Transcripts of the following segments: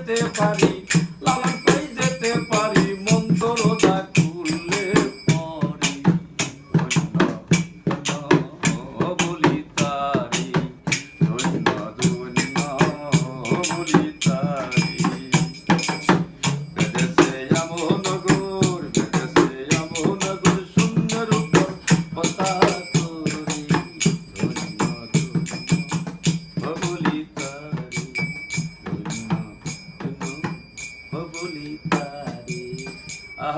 যেতে পারি, লালন কই যেতে পারি, মন দরজা খুললে পরে ধন্য বলি তারি, ধন্য ধন্য বলি তারি। বেদেশে এমন নগর, বেদেশে এমন নগর, শূন্যের উপর কথা করি, ধন্য ধন্য বলি তারি, ধন্য ধন্য বলি তারি।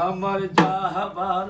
আমার যাহাবার